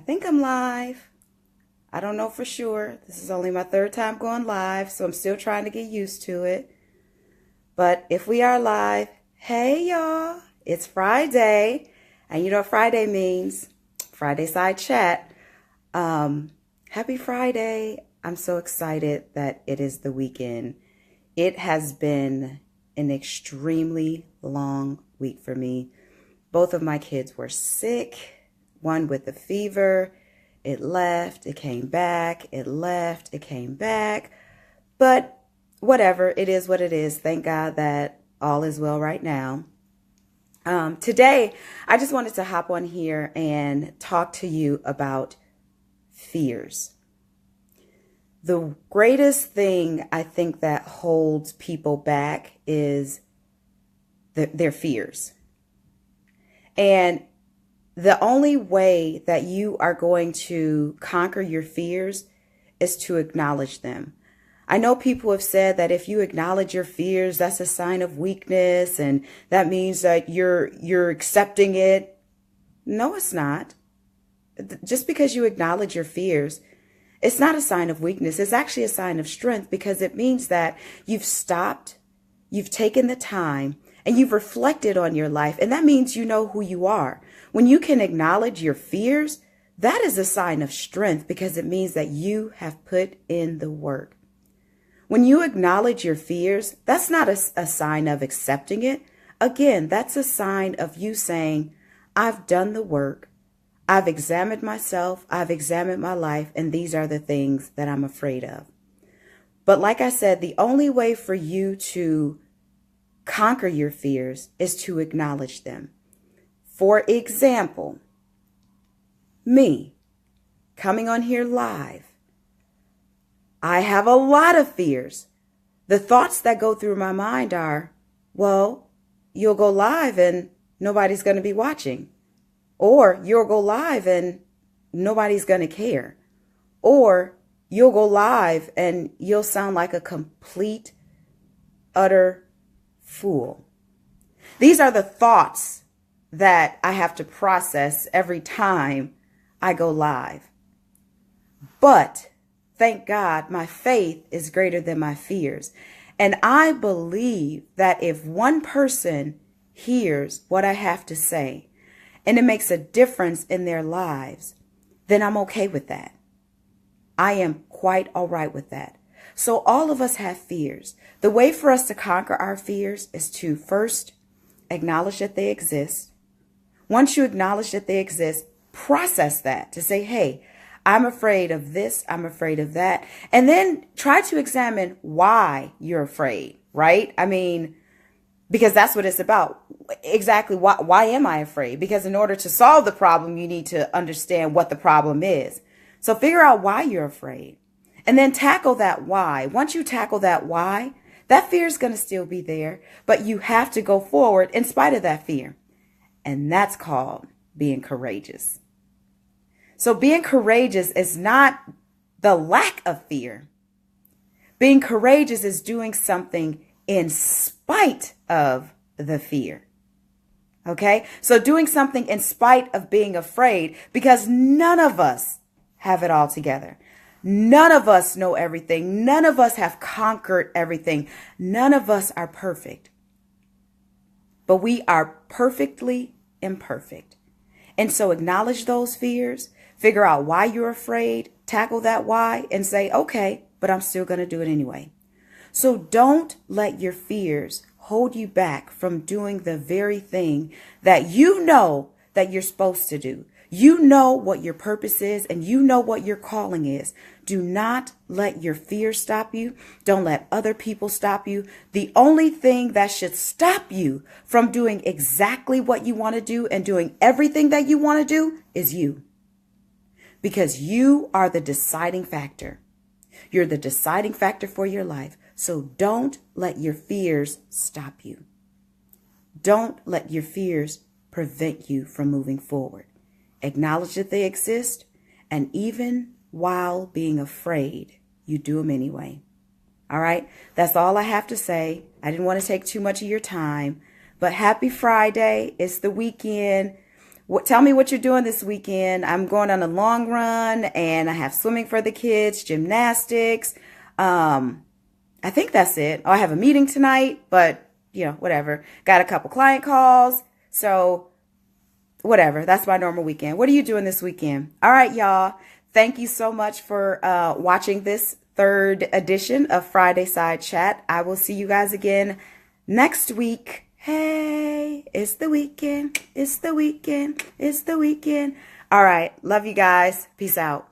think I'm live. I don't know for sure. This is only my third time going live, so I'm still trying to get used to it. But if we are live, hey y'all, it's Friday. And you know what Friday means? Friday side chat. Happy Friday. I'm so excited that it is the weekend. It has been an extremely long week for me. Both of my kids were sick. One with a fever. It left, it came back, it left, it came back. But whatever, it is what it is. Thank God that all is well right now. Today, I just wanted to hop on here and talk to you about fears. The greatest thing I think that holds people back is their fears. And the only way that you are going to conquer your fears is to acknowledge them. I know people have said that if you acknowledge your fears, that's a sign of weakness, and that means that you're accepting it. No, it's not. Just because you acknowledge your fears, it's not a sign of weakness. It's actually a sign of strength, because it means that you've stopped, you've taken the time, and you've reflected on your life. And that means you know who you are. When you can acknowledge your fears, that is a sign of strength, because it means that you have put in the work. When you acknowledge your fears, that's not a sign of accepting it. Again, that's a sign of you saying, I've done the work. I've examined myself. I've examined my life. And these are the things that I'm afraid of. But like I said, the only way for you to conquer your fears is to acknowledge them. For example, me coming on here live, I have a lot of fears. The thoughts that go through my mind are, well, you'll go live and nobody's going to be watching. Or you'll go live and nobody's going to care. Or you'll go live and you'll sound like a complete, utter fool. These are the thoughts that I have to process every time I go live. But thank God, my faith is greater than my fears. And I believe that if one person hears what I have to say and it makes a difference in their lives, then I'm okay with that. I am quite all right with that. So all of us have fears. The way for us to conquer our fears is to first acknowledge that they exist. Once you acknowledge that they exist, process that to say, hey, I'm afraid of this, I'm afraid of that. And then try to examine why you're afraid, right? I mean, because that's what it's about. Exactly. Why am I afraid? Because in order to solve the problem, you need to understand what the problem is. So figure out why you're afraid and then tackle that why. Once you tackle that why, that fear is going to still be there, but you have to go forward in spite of that fear. And that's called being courageous. So being courageous is not the lack of fear. Being courageous is doing something in spite of the fear. Okay? So doing something in spite of being afraid, because none of us have it all together. None of us know everything. None of us have conquered everything. None of us are perfect. But we are perfectly imperfect. And so acknowledge those fears, figure out why you're afraid, tackle that why, and say, okay, but I'm still going to do it anyway. So don't let your fears hold you back from doing the very thing that you know that you're supposed to do. You know what your purpose is and you know what your calling is. Do not let your fear stop you. Don't let other people stop you. The only thing that should stop you from doing exactly what you want to do and doing everything that you want to do is you. Because you are the deciding factor. You're the deciding factor for your life. So don't let your fears stop you. Don't let your fears prevent you from moving forward. Acknowledge that they exist, and even while being afraid, you do them anyway. All right? That's all I have to say. I didn't want to take too much of your time, but happy Friday. It's the weekend. Tell me what you're doing this weekend. I'm going on a long run and I have swimming for the kids, gymnastics. I think that's it. Oh, I have a meeting tonight, but whatever. Got a couple client calls. So whatever. That's my normal weekend. What are you doing this weekend? All right, y'all. Thank you so much for watching this third edition of Friday Side Chat. I will see you guys again next week. Hey, it's the weekend. It's the weekend. It's the weekend. All right. Love you guys. Peace out.